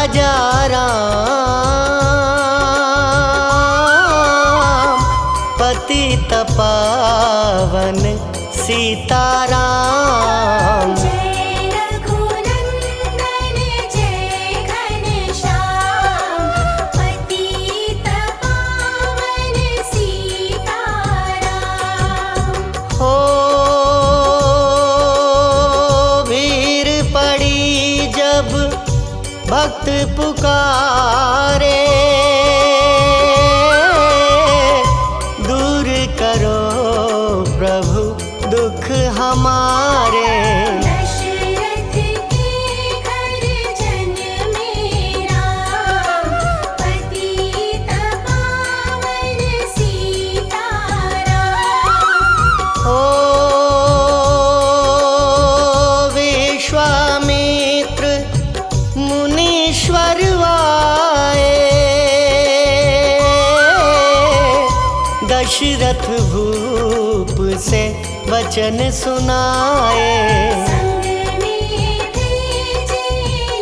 राजा राम, पतित पावन सीताराम। जय रघुनंदन जय घनश्याम, पतित पावन सीताराम। हो भीड़ पड़ी जब भक्त पुकारे, दूर करो प्रभु दुख हमारे। दशरथ के घर जन्मे राम, पतित पावन सीताराम। हो विश्वामित्र मुनीश्वर आए, दशरथ भूप से वचन सुनाए। संग में भेजे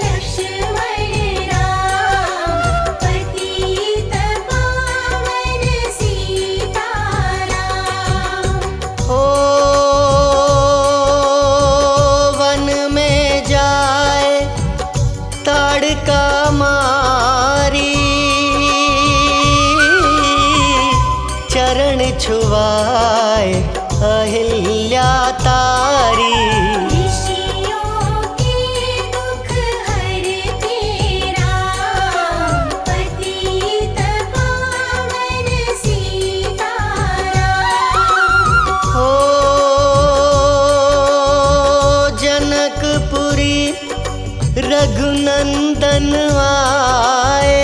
लक्ष्मण राम, पतित पावन सीताराम। हो वन में जाए ताड़का मारी, चरण छुआए अहिल्या तारी। ऋषियों के दुख हरते राम, पतित पावन सीताराम। हो जनकपुरी रघुनंदन आए,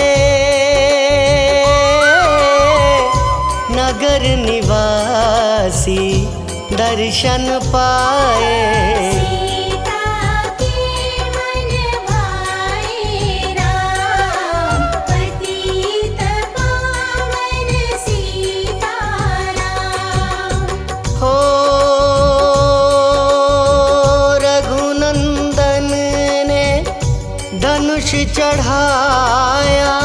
नगर निवासी दर्शन पाए। सीता के मन भाए राम, पतित पावन सीताराम। हो रघुनंदन ने धनुष चढ़ाया,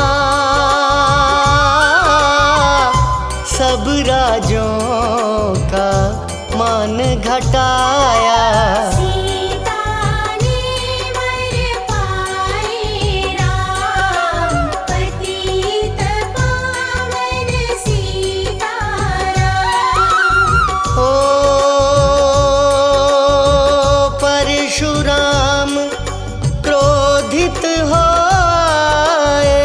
सब राजों का मान घटाया। सीता ने वर पाए राम, पतित पावन सीताराम। हो परशुराम क्रोधित होए,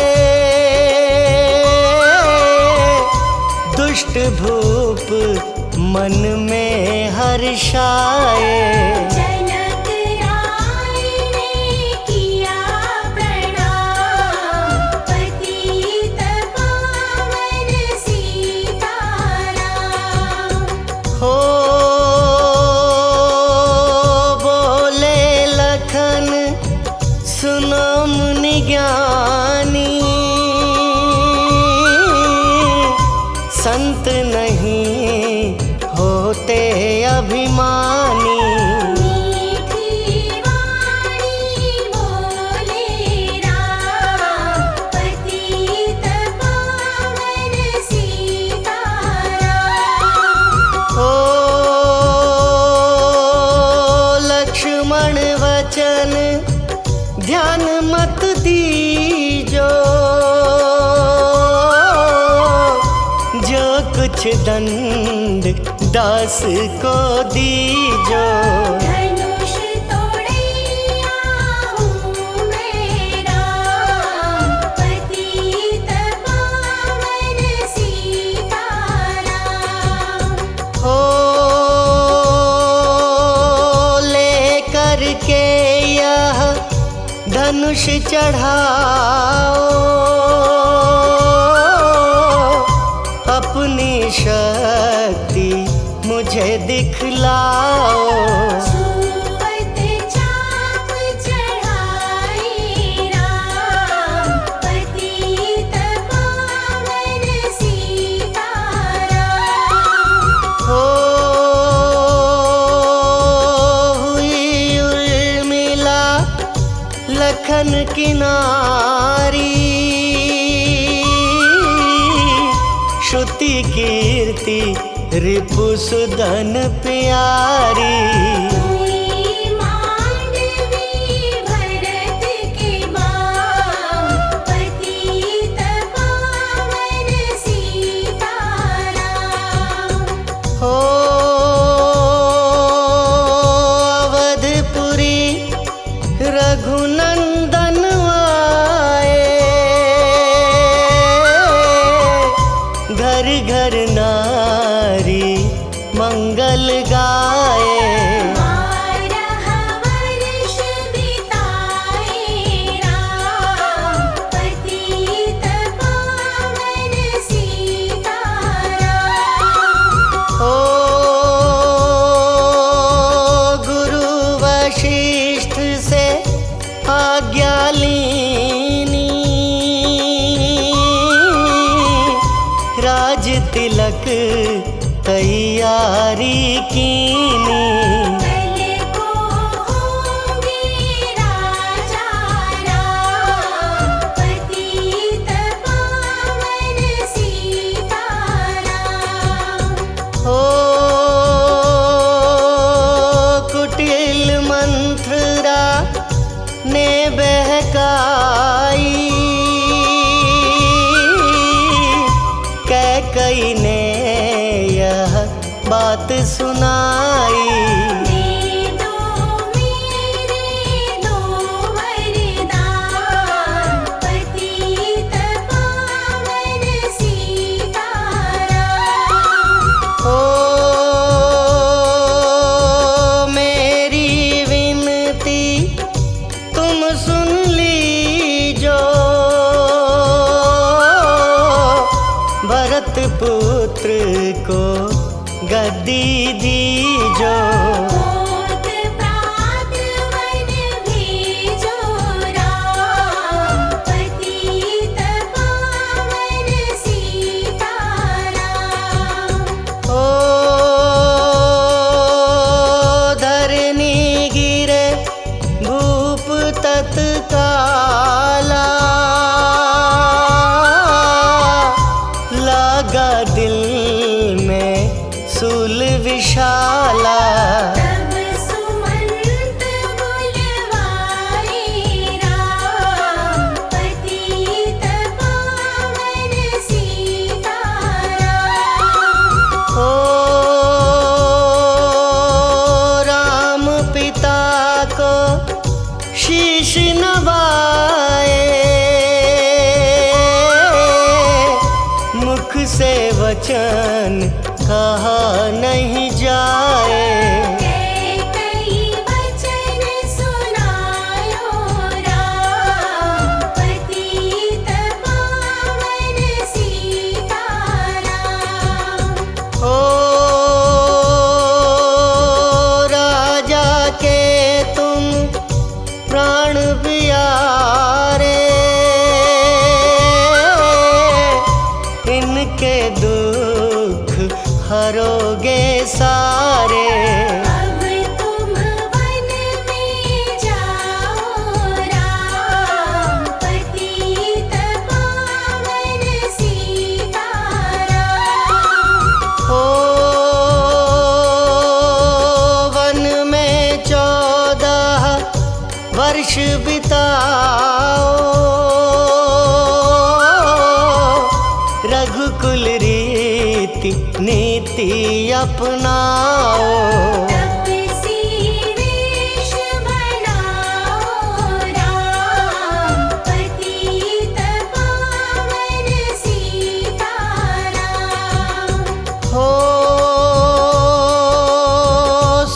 दुष्ट भूप मन में हर्षाए। जनक राय ने किया प्रणाम, पतित पावन सीताराम। हो बोले लखन सुनो मुनि ज्ञानी, संत नहीं होते अभिमानी। मीठी वाणी बोले राम, पतित पावन सीताराम। हो लक्ष्मण वचन ध्यान मत दीजो, जो कुछ दंड दास को दीजो। धनुष तोड़ैया हूँ मैं राम, पतित पावन सीताराम। हो लेकर के यह धनुष चढ़ाओ, अपनी शक्ति मुझे दिखलाओ। छुअत चाप चढ़ाए राम, पतित पावन सीताराम। हो हुई उर्मिला लखन किनारी, श्रुति कीर्ति रिपुसुदन प्यारी। हुई मांडवी भरत की माँ, पतित पावन सीताराम। हो अवधपुरी रघुनंदन आए, घर घर नारी मंगल गाए। 12 वर्ष बिताए राम, पतित पावन सीताराम। हो गुरु वशिष्ठ से आज्ञा लीनी, राज तिलक तैयारी कीनी। कल को होंगे राजा राम, पतित पावन सीताराम। हो कुटिल मंत्रा ने बहकाई, कैकई ने यह बात सुनाई। दे दो मेरे दो वरदान, पतित पावन सीताराम। हो मेरी विनती तुम सुन लीजो, भरत पुत्र को गद्दी दीजो। होत प्रात वन भेजो राम, पतित पावन सीताराम। ओ धरनी गिरे भूप तत्काला, लगा दिल में सूल विशाला। तब सुमंत बुलवाए राम, पतित पावन सीताराम। ओ राम पिता को शीश नवाए, मुख से वचन कहा नहीं जाए। कई वचन सुनायो राम, पतित पावन सीताराम। ओ राजा के तुम प्राण प्यारे, इनके दुख हरोगे सारे। अब तुम वन में जाओ राम, पतित पावन सीताराम। हो वन में 14 वर्ष बिताओ, रघुकुल रीति नीति अपनाओ। तपसी वेश बनाओ राम, पतित पावन सीताराम। हो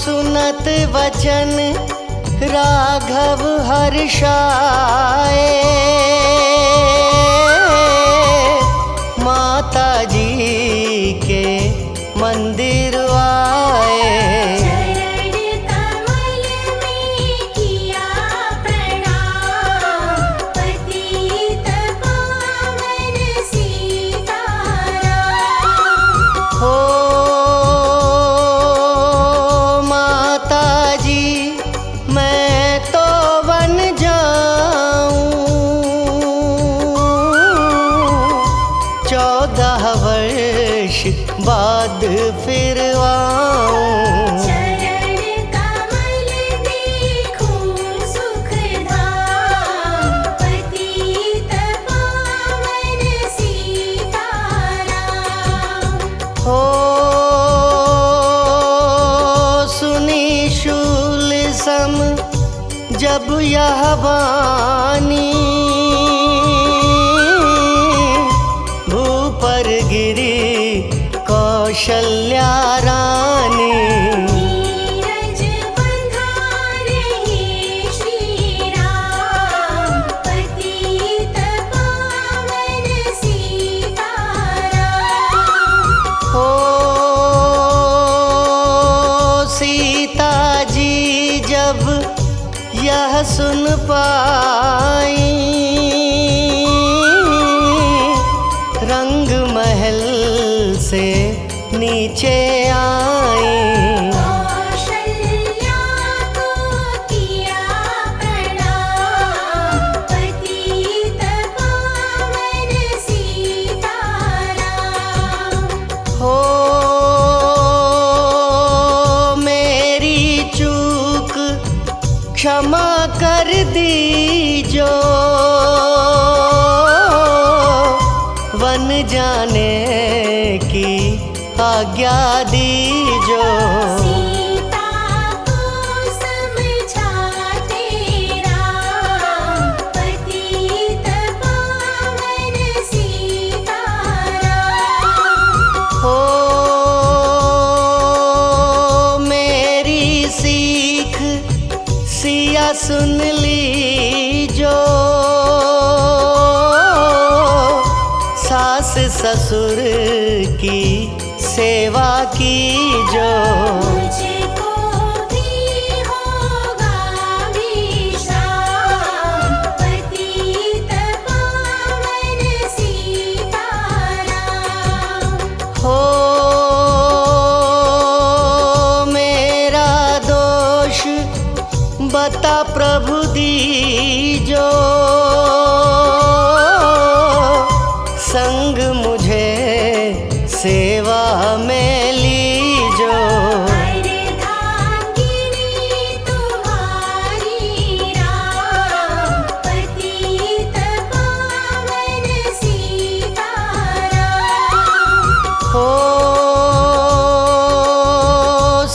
सुनत वचन राघव हर्षाए, माता जी के मंदिर आए। चरण कमल में किया प्रणाम, पतित पावन सीताराम। हो माता जी मैं तो वन जा जब यह वाणी भूपर गिरी कौशल्या रानी। नीरज बंधा रहे श्री राम, पतित पावन सीताराम। हो सीता जी जब यह सुन पाई, रंग महल से नीचे आई। कौशल्या को किया प्रणाम, पतित पावन सीताराम। हो मेरी चूक क्षमा कर दीजो, वन जाने की आज्ञा दीजो। सीता को समझाते राम, पतित पावन सीताराम। हो मेरी सीख सिया सुन लीजो, सास ससुर की सेवा कीजो। मुझको भी होगा विश्राम, पतित पावन सीताराम। हो मेरा दोष बता प्रभु दीजो, संग मुझे सेवा में लीजो। अर्धांगिनी तुम्हारी राम, पतित पावन सीताराम। हो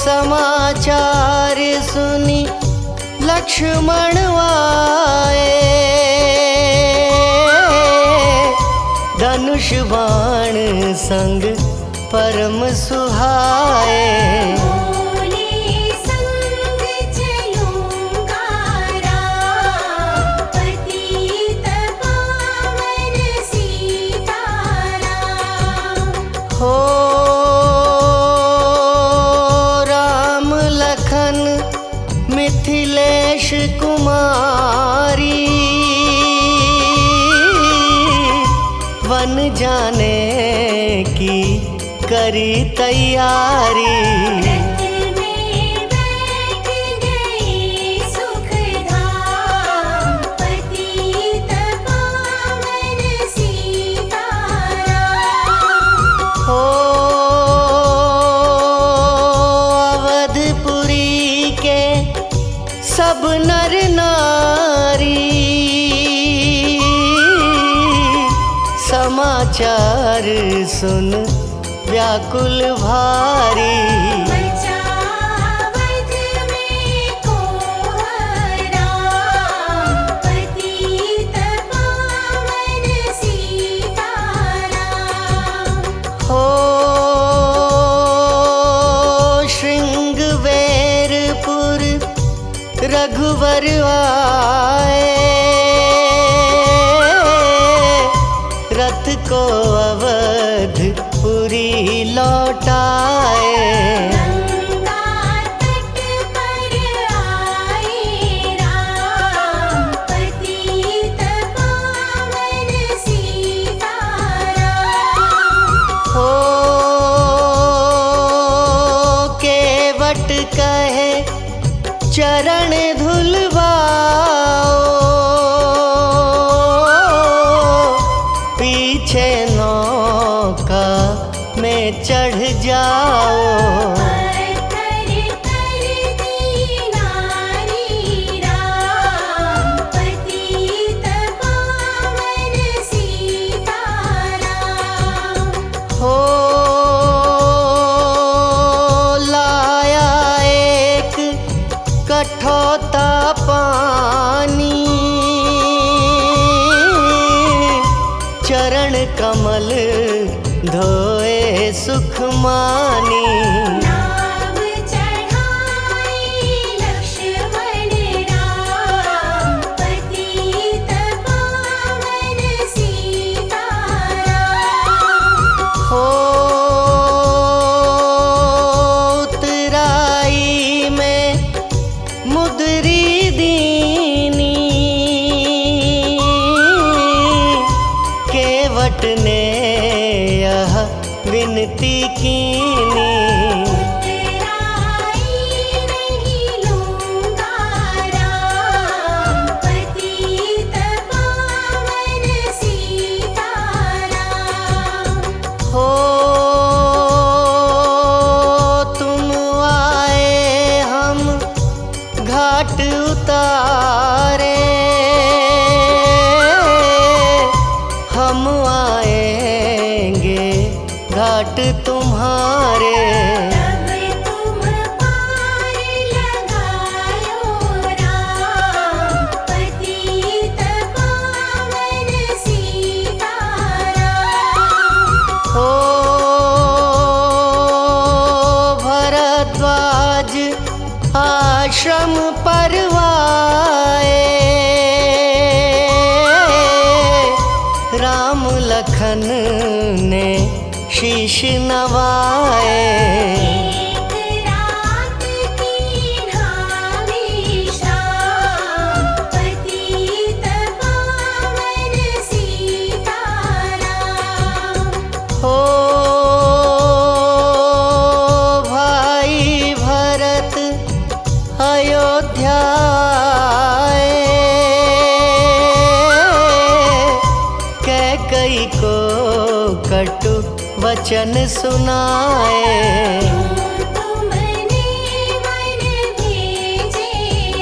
समाचार सुनी लक्ष्मण आए, धनुष बाण संग परम सुहाए। बोले संग चलूंगा राम, पतित पावन सीताराम। हो राम लखन मिथिलेश कुमारी, वन जाने की करी तैयारी। रथ में बैठ गए सुखधाम, पतित पावन सीताराम। हो अवधपुरी के सब नर नारी, समाचार सुन व्याकुल भारी। बचावत में कोहराम, पतित पावन सीताराम। हो श्रृंगवेरपुर रघुवर आए, रथ को अवधपुरी लौटाए। गंगा तट पर आए राम, पतित पावन सीताराम। हो केवट कहे चरण धुलवाओ, पीछे नौका में चढ़ जाओ। पत्थर कर दी नारी राम, पतित पावन सीताराम। हो लाया एक कठौता पानी, चरण कमल धोए सुख मानी। नाम चढ़ाए लक्ष्मण राम, पतित पावन सीताराम। हो उतराई में मुद्री दीनी, केवट ने यह विनती कीनी। उतराई नहीं लूँगा राम, पतित पावन सीताराम। हो तुम आए हम घाट उतारे, हम आएंगे घाट तुम्हारे। तब तुम पार लगायो राम, पतित पावन सीताराम। हो भरद्वाज आश्रम परवाए, राम लखन ने शीश नवाए। एक रात की विश्राम, पतित पावन सीताराम। हो भाई भरत अयोध्या आए, कैकई को कटु वचन सुनाए। तुमने वन भेजे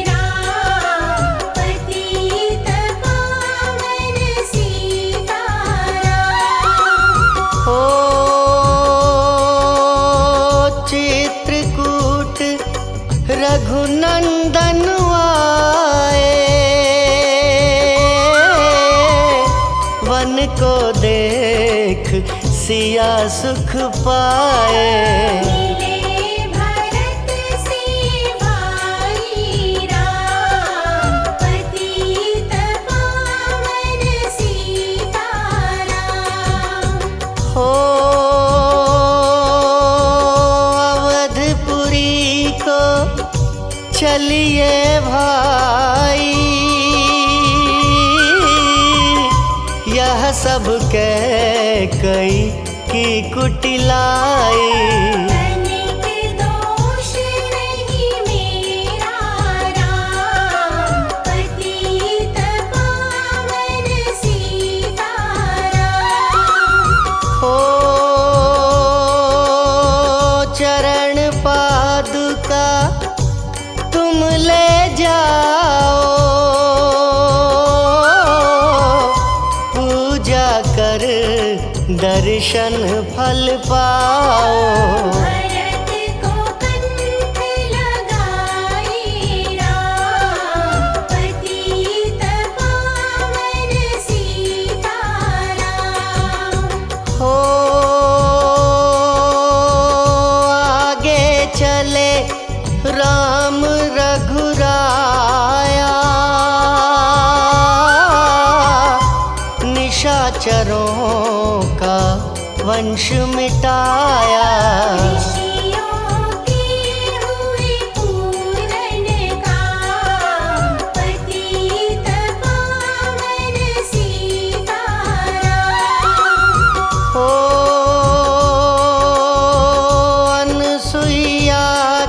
राम, पतित पावन सीताराम। हो चित्रकूट रघुनंदन आए, वन को देख सिया सुख पाए। मिले भरत से भाई राम, पतित पावन सीताराम। हो अवधपुरी को चलिए भाई, यह सब कैकई की कुटिलाई। तनिक दोष नहीं मेरा राम, पतित पावन सीताराम। हो चरण पादुका तुम ले जाओ, पूजा कर दर्शन फल पाओ। भरत को कंठ लगाए राम, पतित पावन सीताराम। हो आगे चले राम रघुराया, निशाचरों का वंश मिटाया। ऋषियों के हुए पूरन काम, पतित पावन सीताराम। हो अनसुईया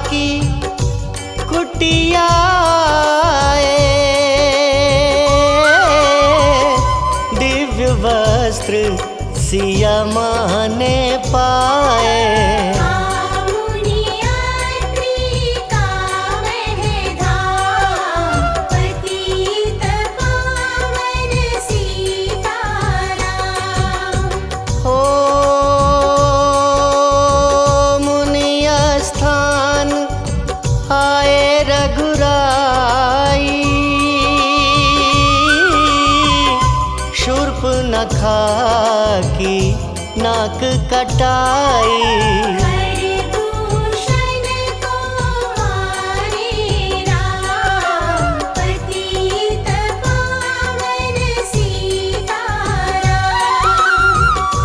की कुटिया आए, दिव्य वस्त्र सिया माँ ने पाए। मुनियात्री का वह धाम, पतित पावन सीताराम। हो मुनि स्थान आए रघुराई, शूर्प नखा की नाक कटाई। खरदूषण को मारे राम, पतित पावन सीताराम।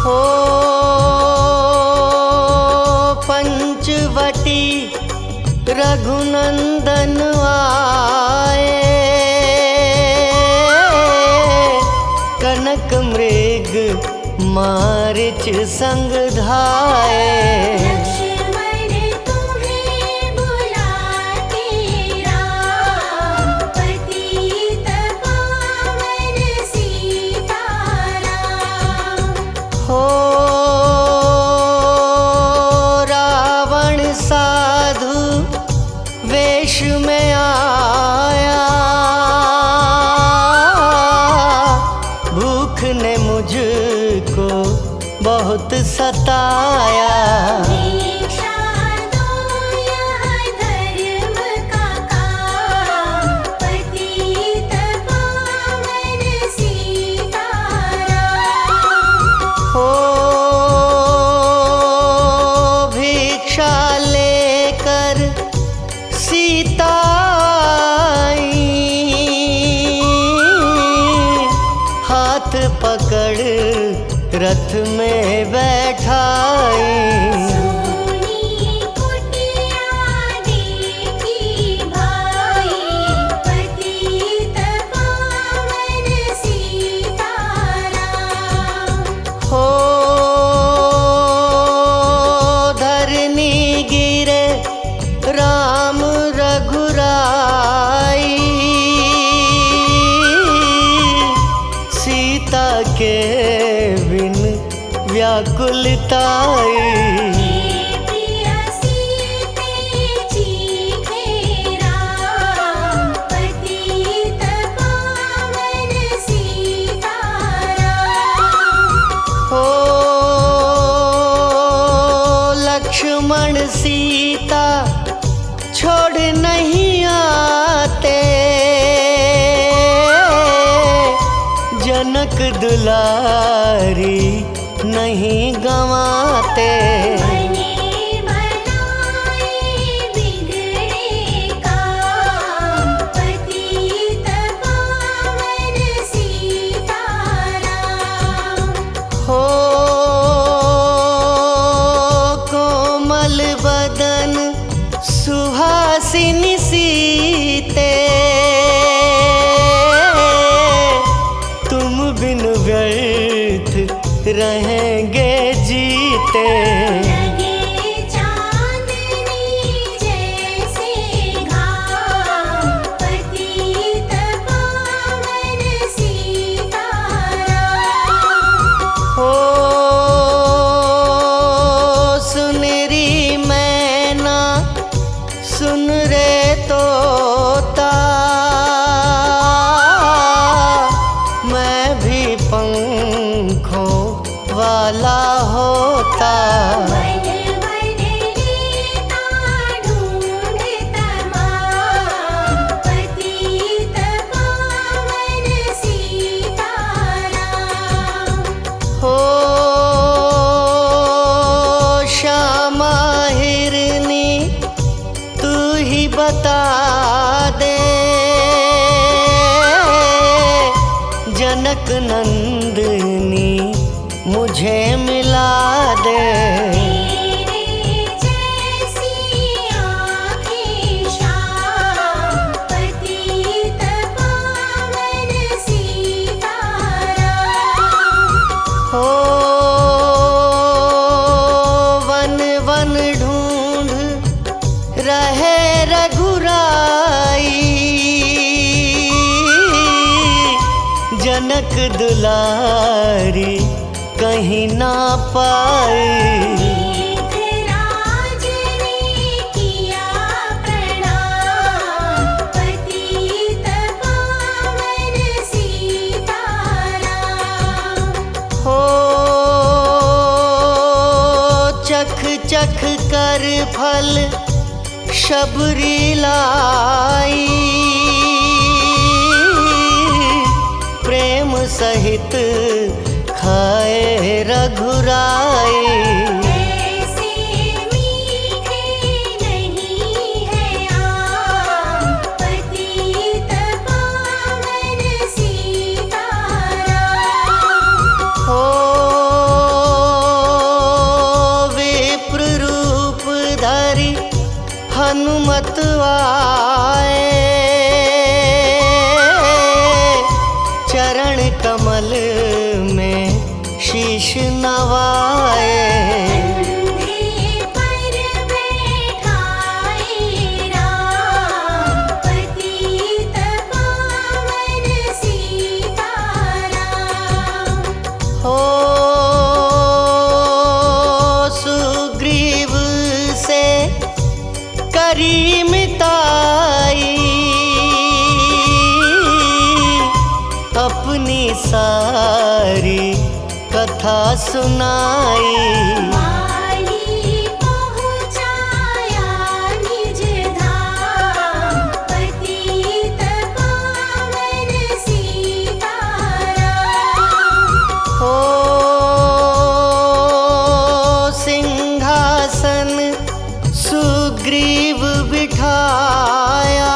हो पंचवटी रघुनंदन आए, कनक मृग मारिच संग धाए। लक्ष्मण तुम्हें बुलाते राम, पतित पावन सीताराम। हो रावण साधु वेश में आया, भूख ने मुझको बहुत सताया। दीक्षा दो यह धर्म का काम, पतित पावन सीताराम। हो भिक्षा लेकर सीता आई, हाथ पकड़ रथ में बैठाई। सोनी कुटिया देखी भाई, पतित पावन सीताराम। हो धरनी गिरे राम रघुराई, सीता के बिन व्याकुलताई। प्रिय सीते चीखे राम, पतित पावन सीताराम। हो लक्ष्मण सीता छोड़ नहीं आते, जनक दुलारी नहीं गंवाते। बने बनाए बिगड़े काम, पतित पावन सीताराम। हो कोमल बदन सुहासिनी सीते, तुम बिन व्यर्थ रहेंगे जीते। लगे चांदनी जैसे घाम, पतित पावन सीताराम। हो सुनरी मैना सुन रे तोता, मैं भी पंखों वाला होता। मन मन लेता ढूंढ तमाम, पतित पावन सीताराम। हो श्यामा हिरनी तू ही बता दे, जनक नंदिनी मुझे मिला दे। तेरे जैसी आँखें श्याम, पतित पावन सीताराम। हो वन वन ढूंढ रहे रघुराई, जनक दुलारी कहीं ना पाई। मेघराज ने किया प्रणाम, पतित पावन सीताराम। हो चख चख कर फल शबरी लाई, प्रेम सहित हाय रघुराई। ऐसे मीठे नहीं है आम, पतित पावन सीताराम। हो विप्र रूप धरि हनुमत आए, चरण कमल में शीश नवाए। कंधे पर बैठाए राम, पतित पावन सीताराम। हो सुग्रीव से करी मिताई, अपनी सारी कथा सुनाई। माली पहुँचाया निज धाम, पतित पावन सीताराम। हो सिंहासन सुग्रीव बिठाया,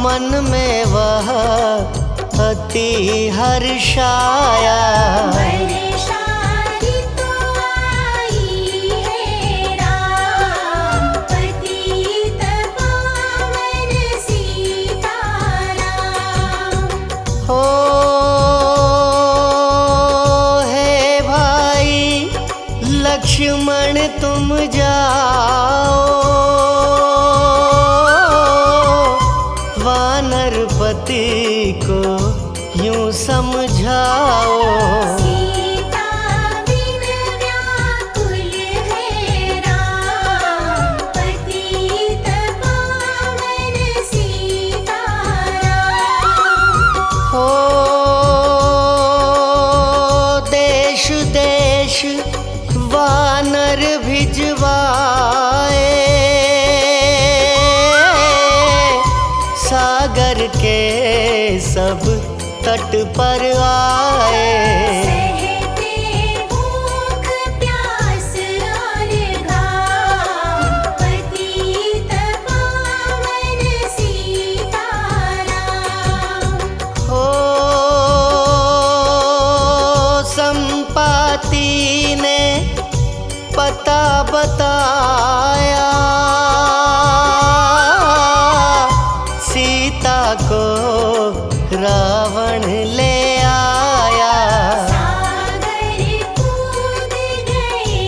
मन में वह अति हर्षाया। वर्षारी तो आई है राम, पतित पावन सीताराम। हो हे भाई लक्ष्मण तुम जाओ, वानरपति को यूं समझाओ। सीता बिन व्याकुल है राम, पतित पावन सीताराम। हो देश देश वानर भिजवाए, सागर के सब तट पर आए। सहते भूख प्यास और घाम, पतित पावन सीताराम। हो संपाति ने पता बताया, सीता को रावण ले आया। सागर कूद गए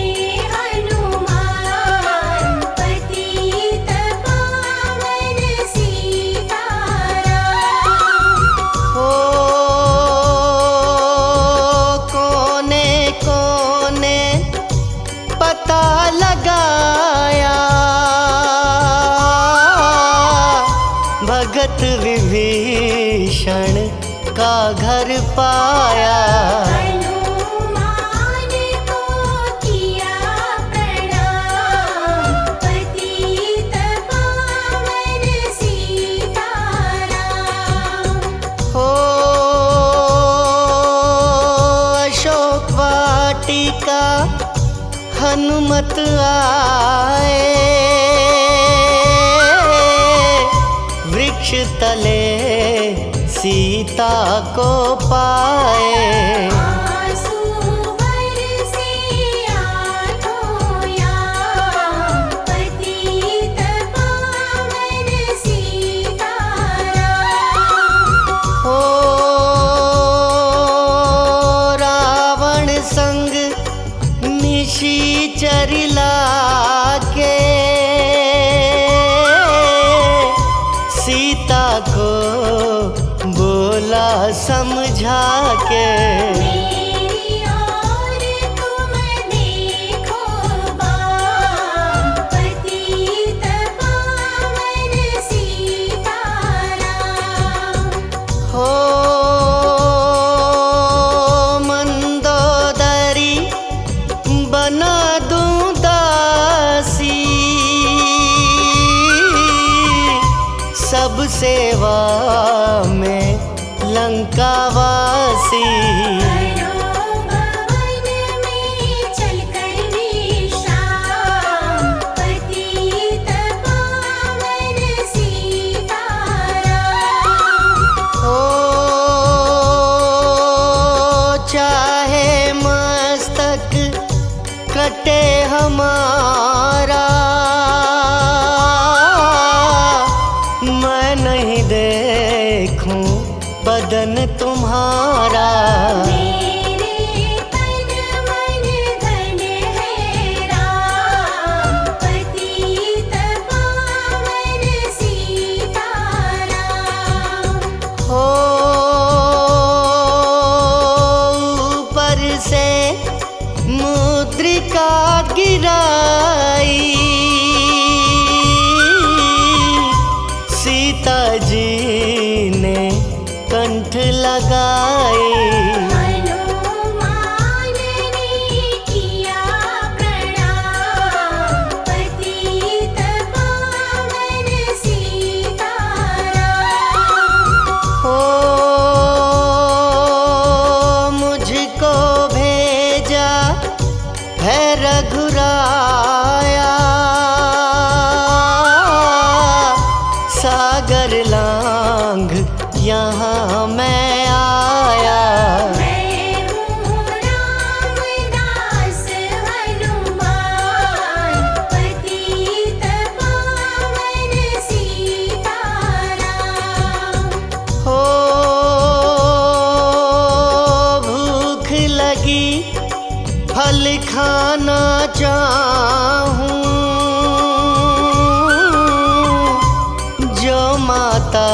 हनुमान, पतित पावन सीताराम। हो कोने कोने पता लगाया, भगत विभीषण का घर पाया। हनुमान को किया प्रणाम, पतित पावन सीताराम। हो अशोक वाटिका हनुमत आए, वृक्ष तले सीता को पाए। आंसू बरसे आँखों याम, पतित पावन सीताराम। हो रावण संग निशाचर लाके, सीता को बोला समझा के। मेरी ओर तुम देखो बाम, पतित पावन सीताराम। हो मंदोदरी बना दूं दासी, सब सेवा में लंका हमारा मैं नहीं देखूं बदन तुम्हारा। मेरे तन मन धन है राम, पतित पावन सीताराम। हो ऊपर से मुद्रिका गिराई, सीता जी ने कंठ लगाई। हनुमान ने किया प्रणाम, पतित पावन सीताराम। हो मुझको भेजा है रघुराया, सागर लांघ यहाँ मैं आया। मैं हूँ रामदास हनुमान, पतित पावन सीताराम। हो भूख लगी फल खाना चाहूं, जो माता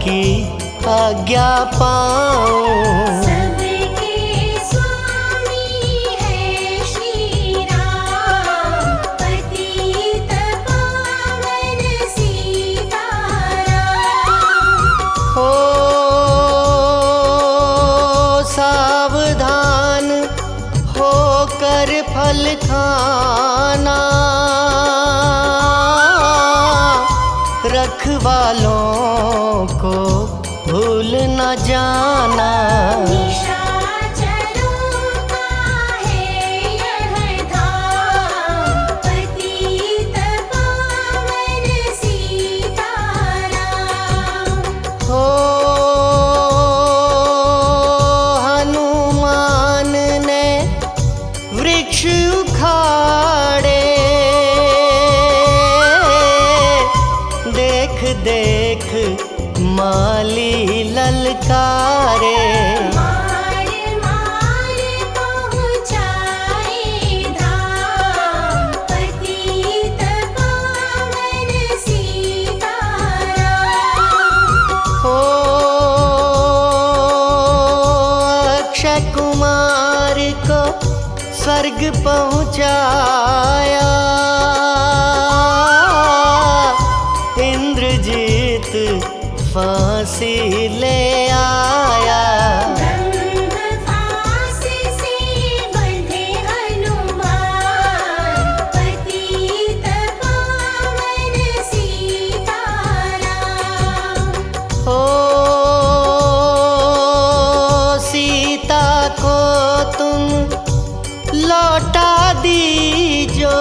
की आज्ञा पाऊं। सबके स्वामी है श्री राम, पतित पावन सीताराम। हो सावधान होकर फल खाना, रखवालों को भूल न जाना। निशाचरों का है यह धाम, पतित पावन सीताराम। हो हनुमान ने वृक्ष उखाड़े, देख देख माली ललकारे। मार मार पहुँचाए धाम, पतित पावन सीताराम। हो अक्षय कुमार को स्वर्ग पहुँचाया, इंद्रजीत फांसी ले आया। ब्रह्म फांस से बंधे हनुमान, पतित पावन सीताराम। हो सीता को तुम लौटा दीजो,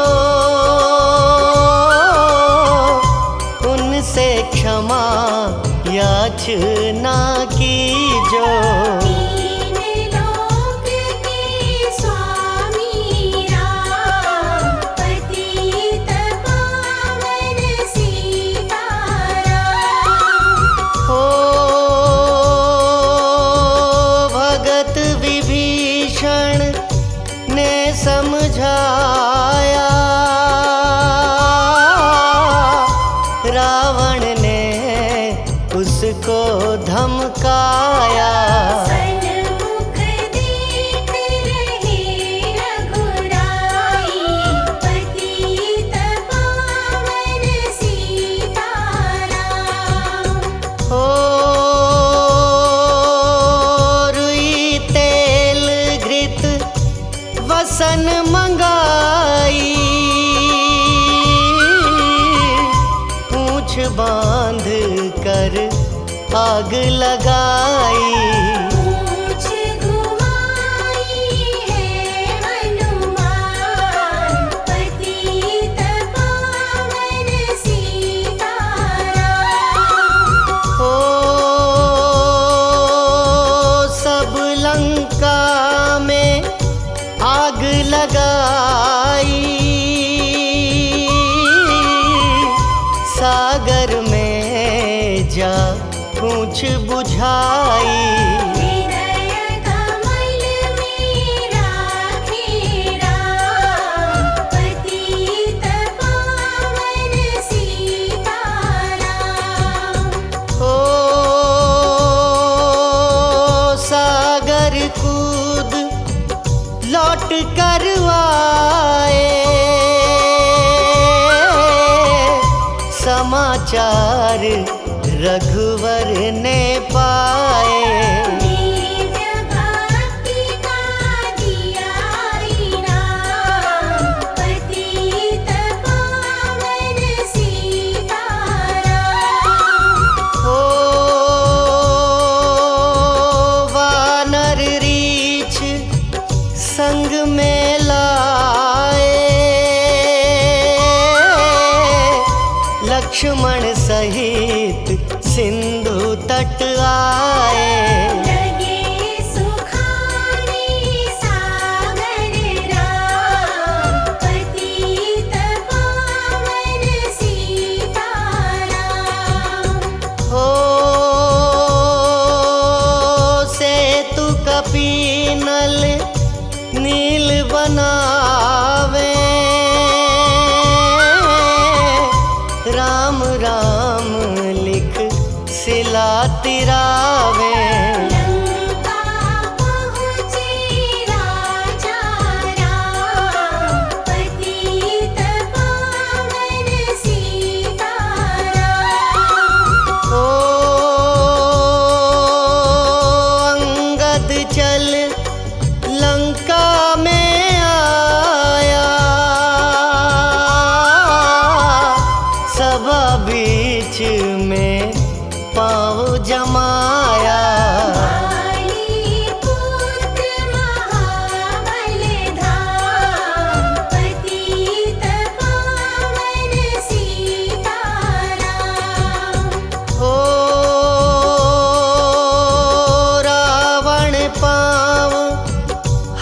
उनसे क्षमा याचना कीजो। तीन लोक के स्वामी राम, पतित पावन सीताराम। हो भगत विभीषण ने समझाया, रावण ने उसको धमकाया। सन्मुख देख रहे रघुराई, पतित पावन सीताराम। हो रुई तेल घृत वसन मंगाई, पूंछ बांध कर आग लगाई। पूंछ घुमाई है हनुमान, पतित पावन सीताराम। हो सब लंका में आग लगाई, पूछ बुझाई। हृदय कमल में राखे राम, पतित पावन सीताराम। ओ सागर कूद लौट कर आए, समाचार रघुवर ने पाए। दिव्य भक्ति का दिया इनाम, पतित पावन सीताराम। ओ वानर रीछ संग में लाए, लक्ष्मण सहित सिंधु तट आए। लगे सुखाने सागर राम, पतित पावन सीताराम। ओ सेतु कपीनल नील बनावे, राम राम लिख सिला तिरावे। लंका पहुँचे राजा राम, पतित पावन सीताराम। ओ अंगद चल लंका में आया, सभा बीच में पाँव जमाया। पुत्र महाबल धाम, पतित पावन सीताराम। ओ रावण पाँव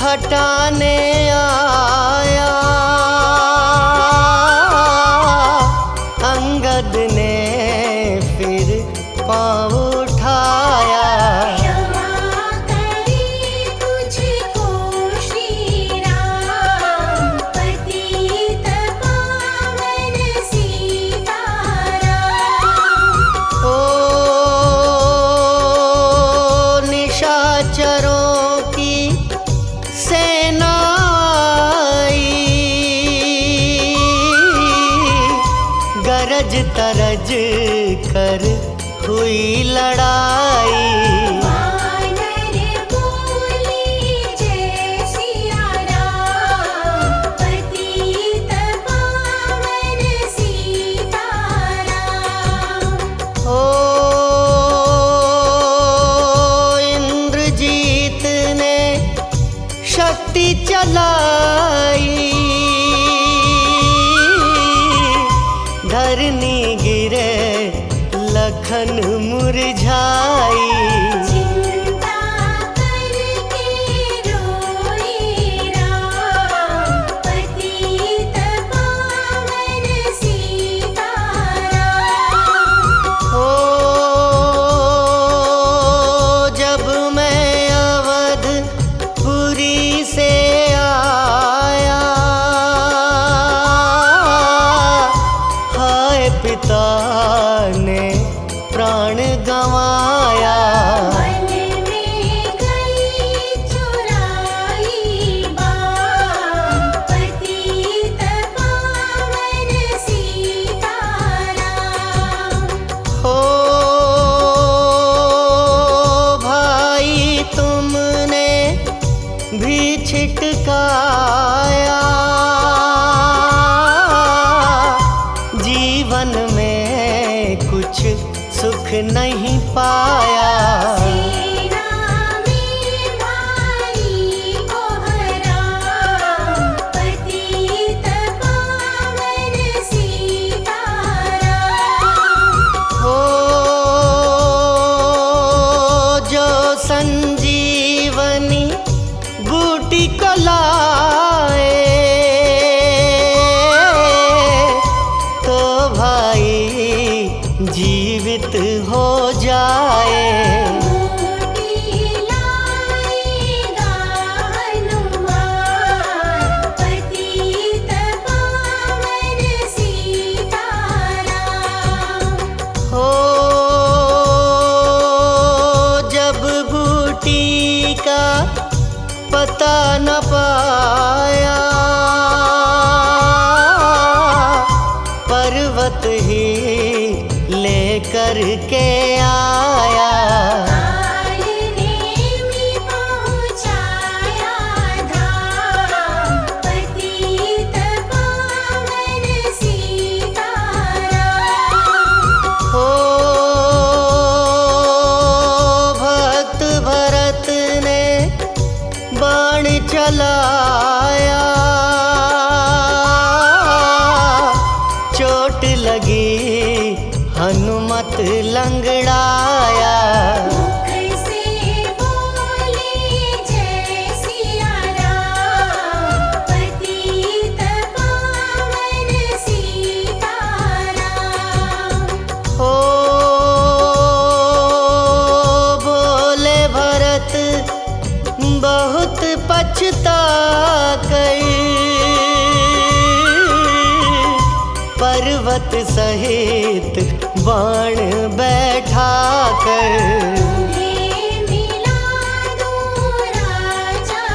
हटाने आया, अंगद ने फिर पाँव उठाया। क्षमा करे तुझको श्री राम, पतित पावन सीताराम। ओ निशाचरों की सेना आई, गरज तरज कर हुई लड़ाई। वानर बोले जय सिया राम, पतित पावन सीताराम। ओ इंद्रजीत ने शक्ति चलाई, धरनी गिरे लखन मुरझाई। चिंता करके रोए राम, पतित पावन सीताराम। ओ जब मैं अवधपुरी से आया, हाय पिता ने प्राण गंवाया। वन में गई चुराई बाम, पतित पावन सीताराम। हो भाई तुमने भी छिटकाया, जीवन में कुछ सुख नहीं पाया। पहुँचता न पाया, पर्वत ही लेकर के आया। काल नेमि पहुँचाया धाम, पतित पावन सीताराम। हो भक्त भरत ने बाण चलाया, चोट लगी हनुमत लंगड़ाया। मुख से बोले जय सिया राम, पतित पावन सीताराम। हो बोले भरत बहुत पछता कर, पर्वत सहित बाण बैठा कर। तुम्हें मिला दूं राजा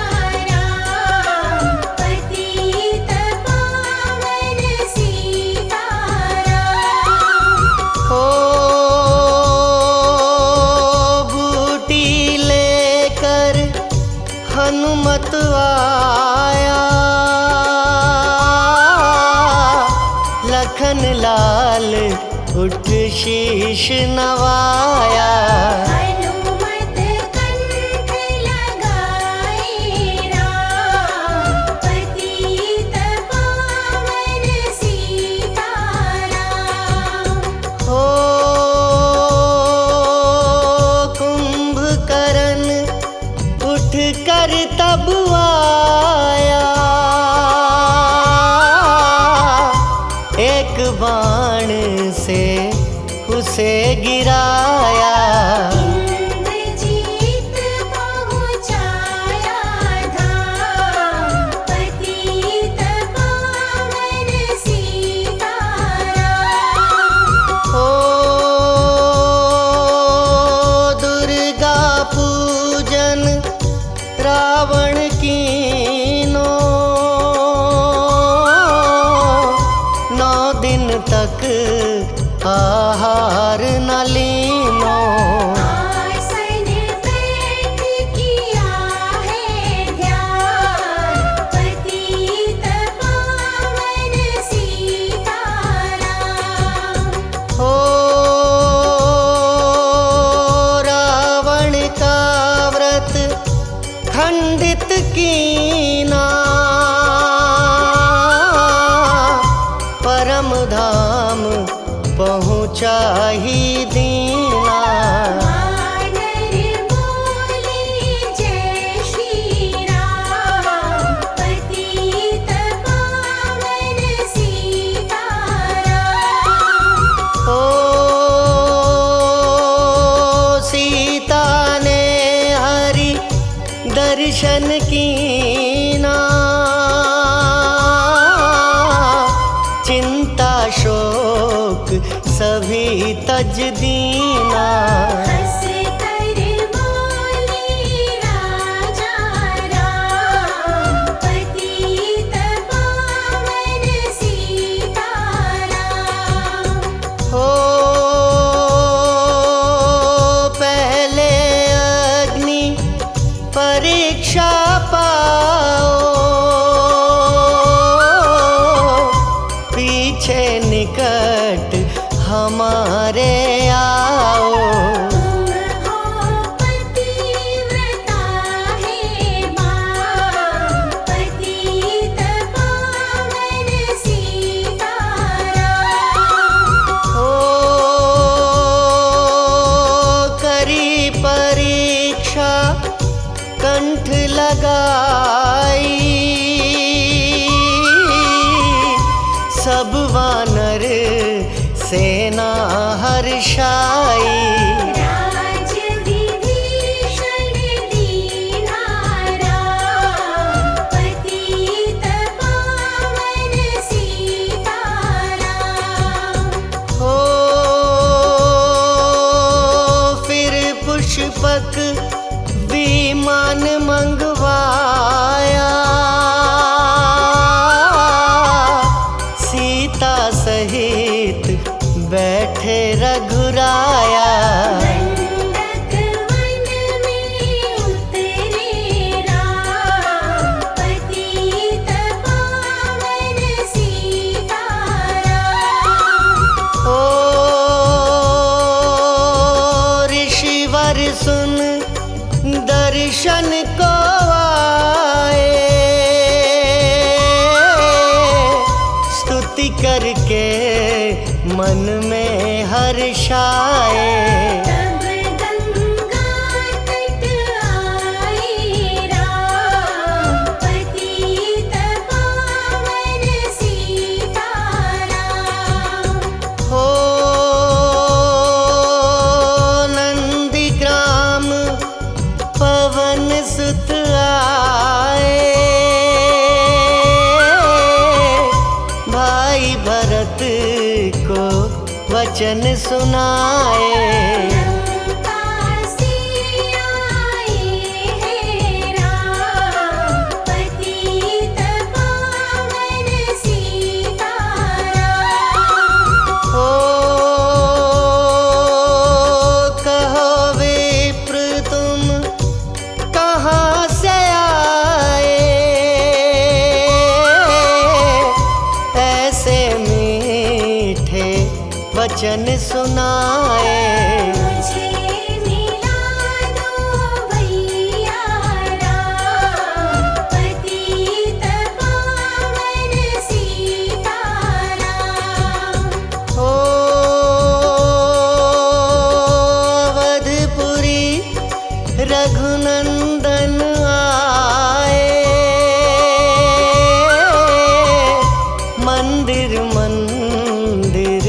राम, पतित पावन सीताराम। हो बूटी लेकर हनुमत आया, लखन लाल उठ शीश नवाया। हनुमत कंठ लगाए राम, पतित पावन सीताराम। हो कुंभकर्ण उठ कर तब आया, एक बाण से उसे गिराया। इंद्रजीत पहुँचाया धाम, पतित पावन सीताराम। हो दुर्गा पूजन रावण कीनो, 9 दिन तक आहार न लीनो। आसन बैठ किया है ध्यान, पतित पावन सीताराम। हो रावण का व्रत खंडित कीना, परम धाम पहुँचा ही दीना। वानर बोले जय श्री राम, पतित पावन सीताराम। हो सीता ने हरि दर्शन कीना, चिंता शोक सभी तज दीना। हंस कर बोले राजा राम, पतित पावन सीताराम। हो पहले अग्नि परीक्षा पाओ, पीछे निकट हमारे आओ। तुम हो पतिव्रता है मां, पतित पावन सीताराम। हो करी परीक्षा कंठ लगाई, सब वानर सेना हर्षाई। राज विभीषण दीना राम, पतित पावन सीताराम। हो फिर पुष्पक विमान मंगवाया, सीता सहित बैठे रघुराया। दंडक वन में उतरे राम, पतित पावन सीताराम। ओ ऋषिवर सुन दर्शन को आए, स्तुति करके मन में हर्षाए। तब गंगा तट आए राम, पतित पावन सीताराम। हो नंदीग्राम पवन सुत आए, भाई भरत को वचन सुनाए। लंका से आए हैं राम, पतित पावन सीताराम। हो कहो विप्र तुम कहाँ से आए, ऐसे मीठे वचन सुनाए। मुझे मिला दो भैया राम, पतित पावन सीताराम। हो अवधपुरी रघुनंदन आए, मंदिर मंदिर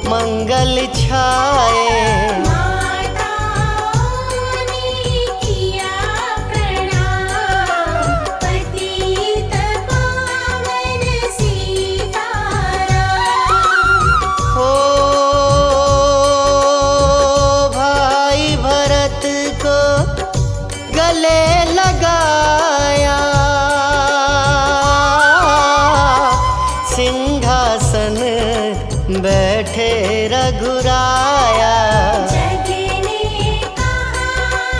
मंगल छाए। माताओं ने किया प्रणाम, पतित पावन सीताराम। हो भाई भरत को गले लगाया, सिंहासन बैठे रघुराया। जग ने कहा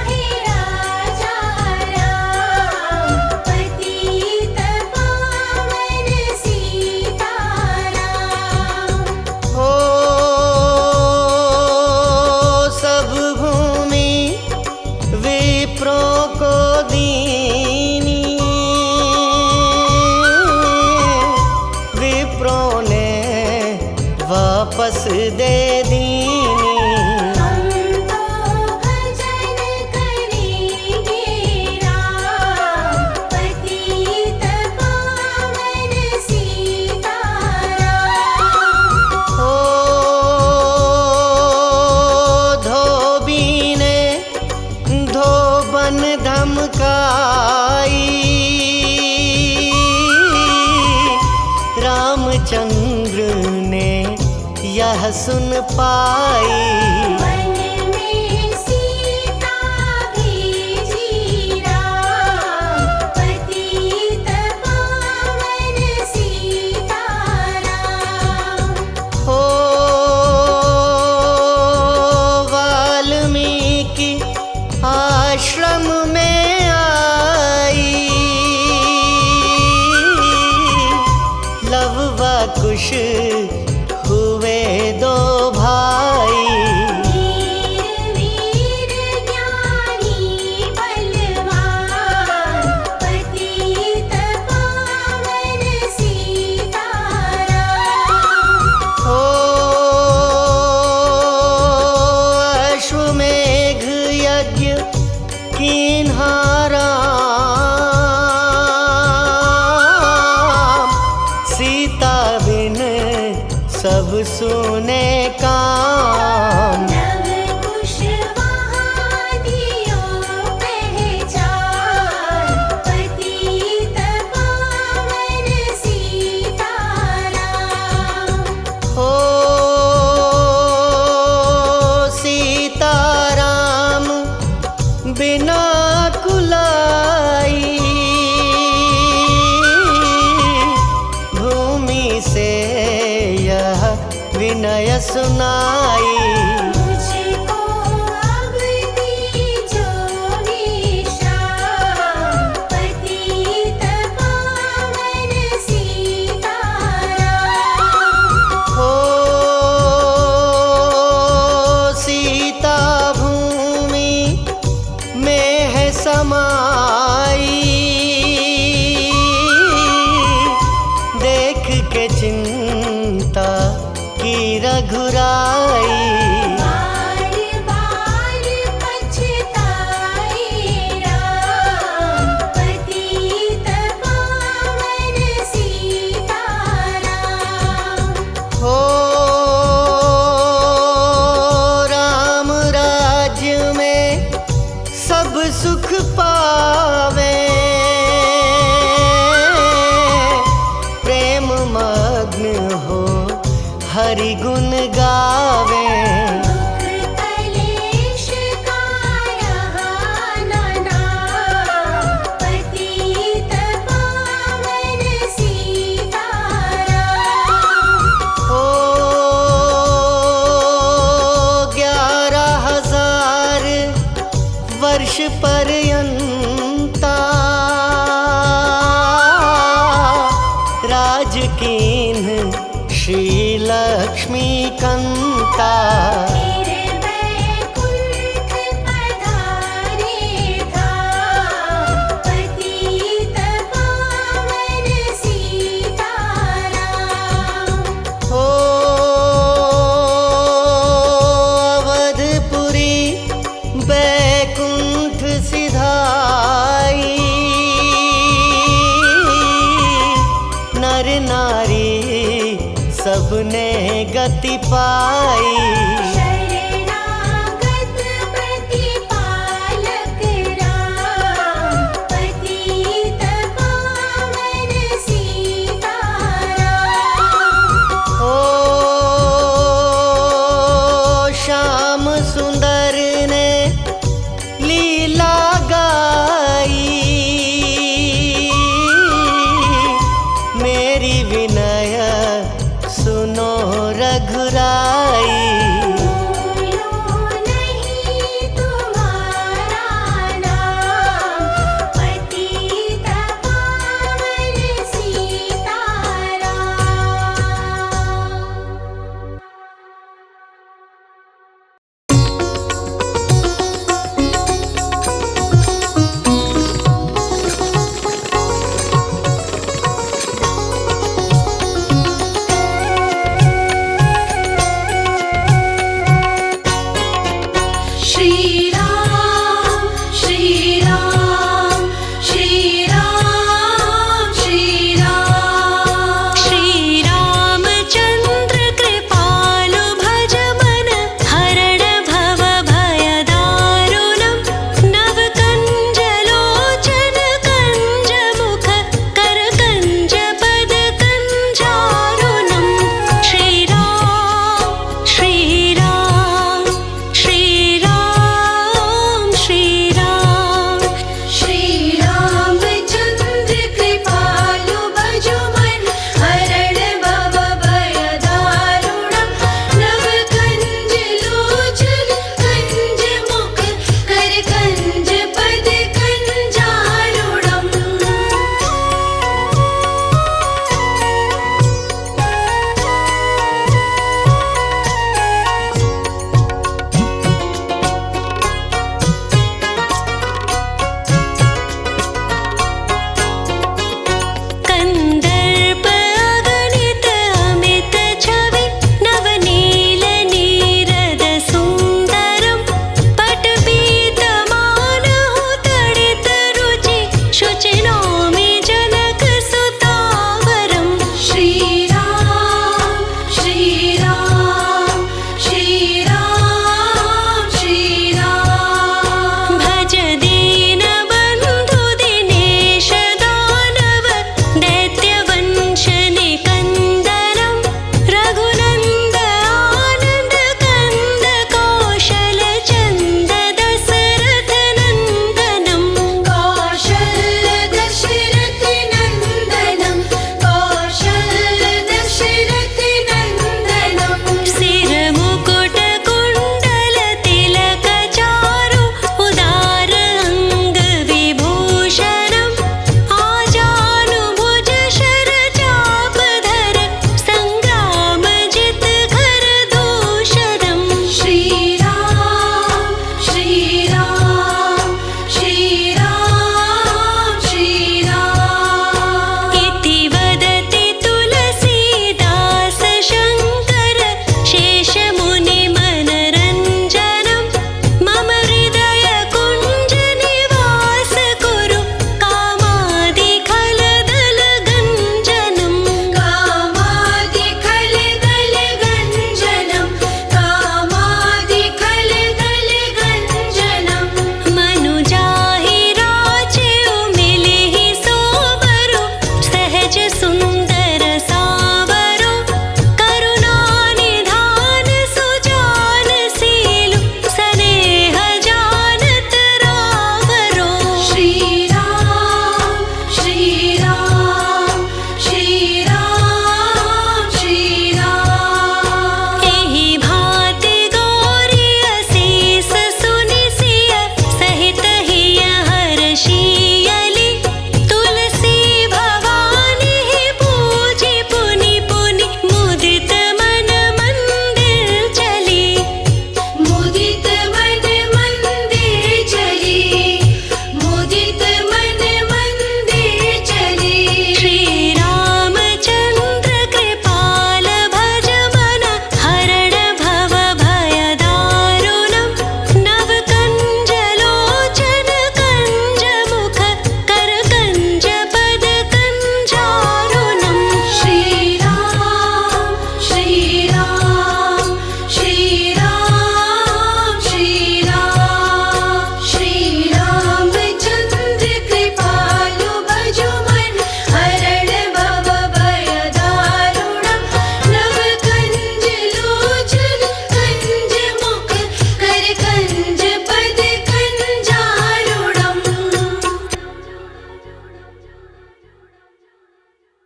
है राजा राम, पतित पावन सीताराम। हो सब भूमि विप्रों को दीनी, विप्रों ने वापस दे दीनी। हम तो भजन करेंगे राम, पतित पावन सीताराम। हो धोबी ने धोबन धमकाई, रामचंद्र ने यह सुन पाई। वन में सीता भेजी राम, पतित पावन सीताराम। हो वाल्मीकि आश्रम में आई, लव व कुश हुए दो भाई। वीर वीर ज्ञानी बलवान, पतित पावन सीताराम। हो अश्वमेघ यज्ञ कीन्हारा, सीता बिन सब सुने काम। नव कुश वहादियों पहचान, पतित पावन सीताराम। हो सीताराम बिना सुनाई। मुझको अब दीजो विश्राम, पतित पावन सीताराम। हो सीता भूमि में है समाई, देख के चिंता की रघुराई। बार बार पछताए राम, पतित पावन सीताराम। हो राम राज्य में सब सुख पावे, प्रेम मग्न हो हरि गुण गावे। दुख कलेश का रहा न नाम, पतित पावन सीताराम। हो 11,000 वर्ष पर्यंता राज कीन्ह श्री लक्ष्मी कंता। फिर बैकुंठ पधारे धाम, पतित पावन सीताराम। हो अवधपुरी बैकुंठ सिधाई, नर नारी सबने गति पाई।